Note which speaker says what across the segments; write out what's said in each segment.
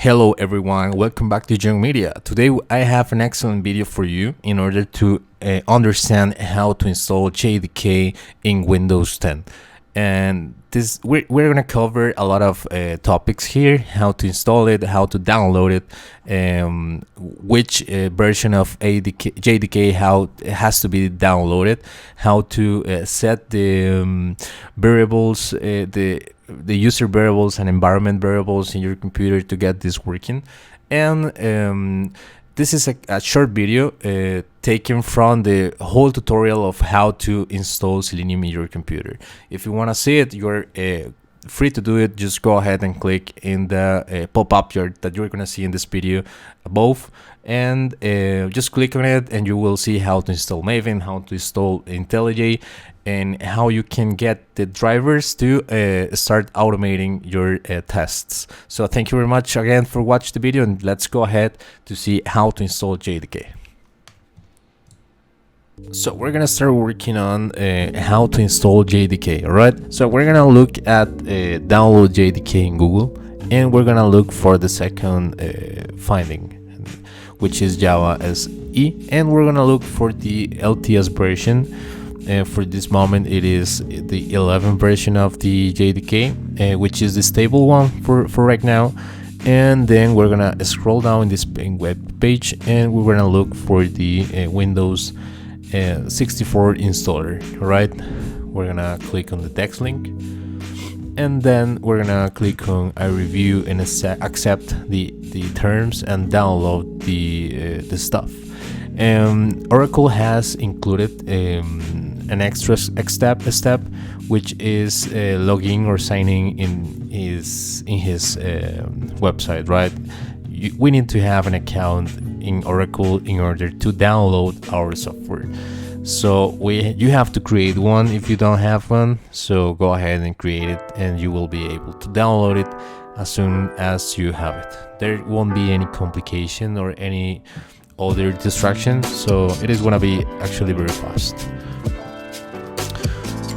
Speaker 1: Hello everyone, welcome back to Young Media. Today I have an excellent video for you in order to understand how to install JDK in Windows 10. And this we're gonna cover a lot of topics here: how to install it, how to download it, which version of JDK how it has to be downloaded, how to set the variables, the user variables and environment variables in your computer to get this working. And this is a short video taken from the whole tutorial of how to install Selenium in your computer. If you want to see it, you're free to do it. Just go ahead and click in the pop-up that you're going to see in this video above, and just click on it and you will see how to install Maven, how to install IntelliJ, and how you can get the drivers to start automating your tests. So thank you very much again for watching the video, and let's go ahead to see how to install JDK. So we're gonna start working on how to install JDK. All right, so we're gonna look at download JDK in Google, and we're gonna look for the second finding, which is Java SE, and we're gonna look for the LTS version. For this moment it is the 11th version of the JDK, which is the stable one for right now. And then we're gonna scroll down in this web page and we're gonna look for the Windows 64 installer. Right, we're gonna click on the text link, and then we're gonna click on I review and accept the terms and download the stuff. Oracle has included an extra step, which is logging or signing in his website. Right, we need to have an account in Oracle in order to download our software. So you have to create one if you don't have one. So go ahead and create it, and you will be able to download it as soon as you have it. There won't be any complication or any other distractions, so it is gonna be actually very fast.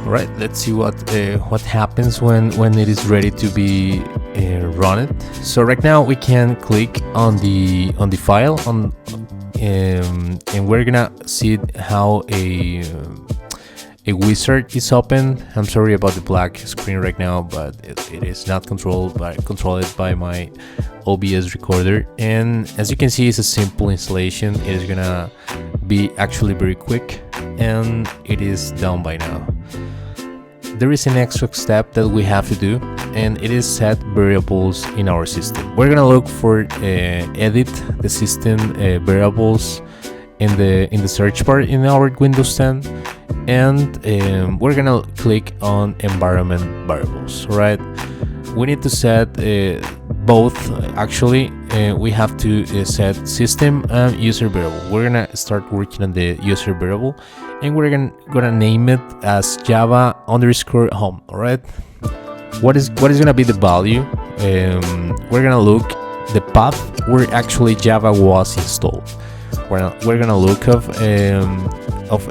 Speaker 1: All right, let's see what happens when it is ready to be run it. So right now we can click on the file and we're gonna see how a wizard is open. I'm sorry about the black screen right now, but it is not controlled by my OBS recorder. And as you can see, it's a simple installation. It is gonna be actually very quick, and it is done by now. There is an extra step that we have to do, and it is set variables in our system. We're gonna look for edit the system variables in the search bar in our Windows 10, and we're gonna click on environment variables. Right, we need to set both. Actually, we have to set system and user variable. We're gonna start working on the user variable, and we're gonna name it as Java_home. All right, what is gonna be the value? We're gonna look the path where actually Java was installed. We're gonna look of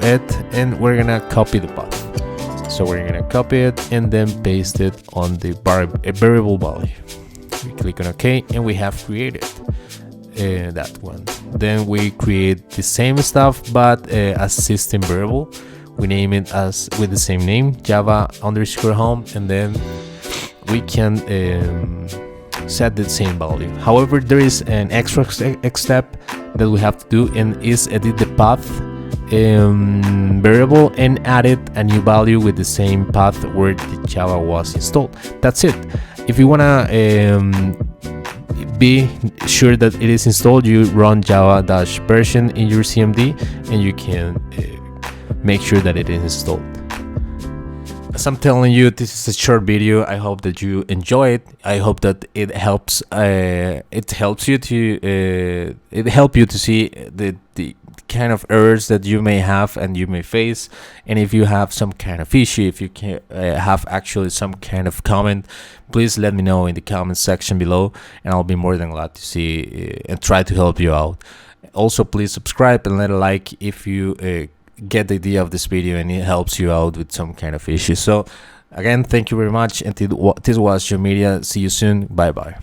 Speaker 1: it, and we're gonna copy the path. So we're gonna copy it and then paste it on the variable value. We click on OK, and we have created that one. Then we create the same stuff, but as system variable. We name it as with the same name, Java_home, and then we can set the same value. However, there is an extra step that we have to do, and is edit the path variable and added a new value with the same path where the Java was installed. That's it. If you wanna be sure that it is installed, you run java-version in your CMD, and you can make sure that it is installed. As I'm telling you, this is a short video. I hope that you enjoy it. I hope that it helps you to see the kind of errors that you may have and you may face. And if you have some kind of issue, if you can have actually some kind of comment, please let me know in the comment section below, and I'll be more than glad to see and try to help you out. Also, please subscribe and let a like if you get the idea of this video and it helps you out with some kind of issue. So again, thank you very much, and this was Young Media. See you soon. Bye bye.